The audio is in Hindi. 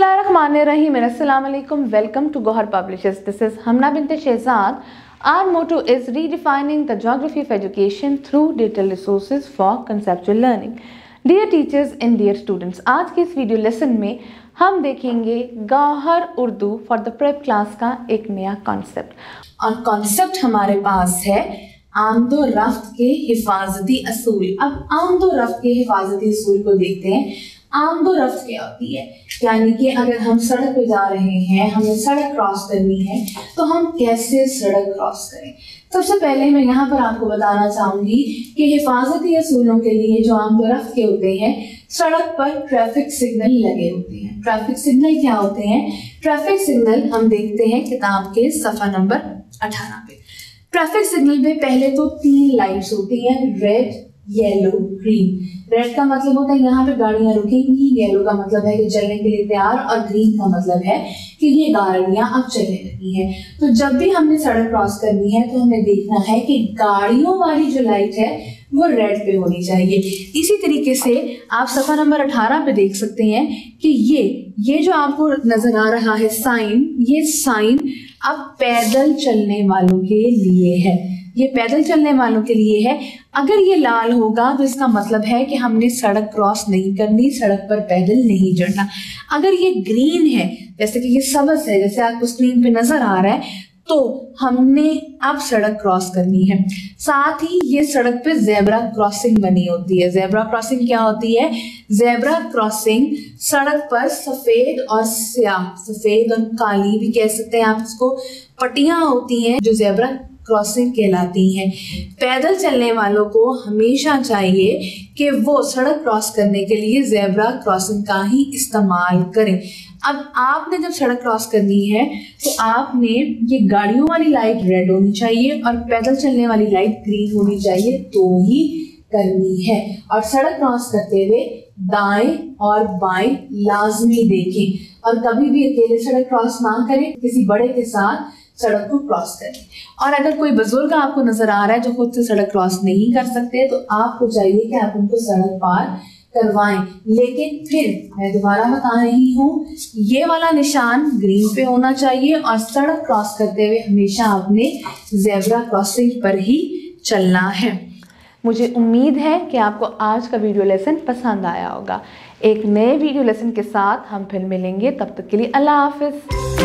बिस्मिल्लाहिर्रहमानिर्रहीम, अस्सलाम वालेकुम। Welcome to Gauhar publishers. This is Hamna Binte Shahzad. Our motto is redefining the geography of education through digital resources for conceptual learning. Dear teachers and dear students, आज के इस वीडियो लेसन में हम देखेंगे Gauhar Urdu for the prep class का एक नया कॉन्सेप्ट। और कॉन्सेप्ट हमारे पास है आमदो रफ्त के हिफाजती असूल। अब आमदो रफ्त के हिफाजती असूल को देखते हैं। आमदो रफ्त क्या होती है, यानी कि अगर हम सड़क पे जा रहे हैं, हमें सड़क क्रॉस करनी है, तो हम कैसे सड़क क्रॉस करें। सबसे पहले मैं यहाँ पर आपको बताना चाहूंगी कि हिफाजती असूलों के लिए जो आमदो रफ्त के होते हैं, सड़क पर ट्रैफिक सिग्नल लगे होते हैं। ट्रैफिक सिग्नल क्या होते हैं? ट्रैफिक सिग्नल हम देखते हैं किताब के सफा नंबर 18 पे। ट्रैफिक सिग्नल पे पहले तो 3 लाइट्स होती हैं, रेड, येलो, ग्रीन। रेड का मतलब होता है यहाँ पे गाड़ियां रुकेंगी, येलो का मतलब है कि चलने के लिए तैयार, और ग्रीन का मतलब है कि ये गाड़ियां अब चलने लगी हैं। तो जब भी हमने सड़क क्रॉस करनी है तो हमें देखना है कि गाड़ियों वाली जो लाइट है वो रेड पे होनी चाहिए। इसी तरीके से आप सफा नंबर 18 पे देख सकते हैं कि ये जो आपको नजर आ रहा है साइन, ये साइन अब पैदल चलने वालों के लिए है। ये पैदल चलने वालों के लिए है। अगर ये लाल होगा तो इसका मतलब है कि हमने सड़क क्रॉस नहीं करनी, सड़क पर पैदल नहीं चढ़ना। अगर ये ग्रीन है, जैसे कि ये सबस है, जैसे आपको स्क्रीन पे नजर आ रहा है, तो हमने अब सड़क क्रॉस करनी है। साथ ही ये सड़क पे जेब्रा क्रॉसिंग बनी होती है। जेब्रा क्रॉसिंग क्या होती है? जेब्रा क्रॉसिंग सड़क पर सफेद और स्याह, सफेद और काली भी कह सकते हैं आप इसको, पट्टियां होती हैं जो जेब्रा क्रॉसिंग कहलाती हैं। पैदल चलने वालों को हमेशा चाहिए कि वो सड़क क्रॉस करने के लिए जेब्रा क्रॉसिंग का ही इस्तेमाल करें। अब आपने जब सड़क क्रॉस करनी है तो आपने ये गाड़ियों वाली लाइट रेड होनी चाहिए और पैदल चलने वाली लाइट ग्रीन होनी चाहिए, तो ही करनी है। और सड़क क्रॉस करते हुए दाएं और बाएं लाजमी देखें, और कभी भी अकेले सड़क क्रॉस ना करें, किसी बड़े के साथ सड़क को क्रॉस करें। और अगर कोई बुजुर्ग आपको नजर आ रहा है जो खुद से सड़क क्रॉस नहीं कर सकते, तो आपको चाहिए कि आप उनको सड़क पार करवाएं। लेकिन फिर मैं दोबारा बता रही हूँ, ये वाला निशान ग्रीन पे होना चाहिए और सड़क क्रॉस करते हुए हमेशा आपने जेब्रा क्रॉसिंग पर ही चलना है। मुझे उम्मीद है कि आपको आज का वीडियो लेसन पसंद आया होगा। एक नए वीडियो लेसन के साथ हम फिर मिलेंगे, तब तक के लिए अल्लाह हाफिज।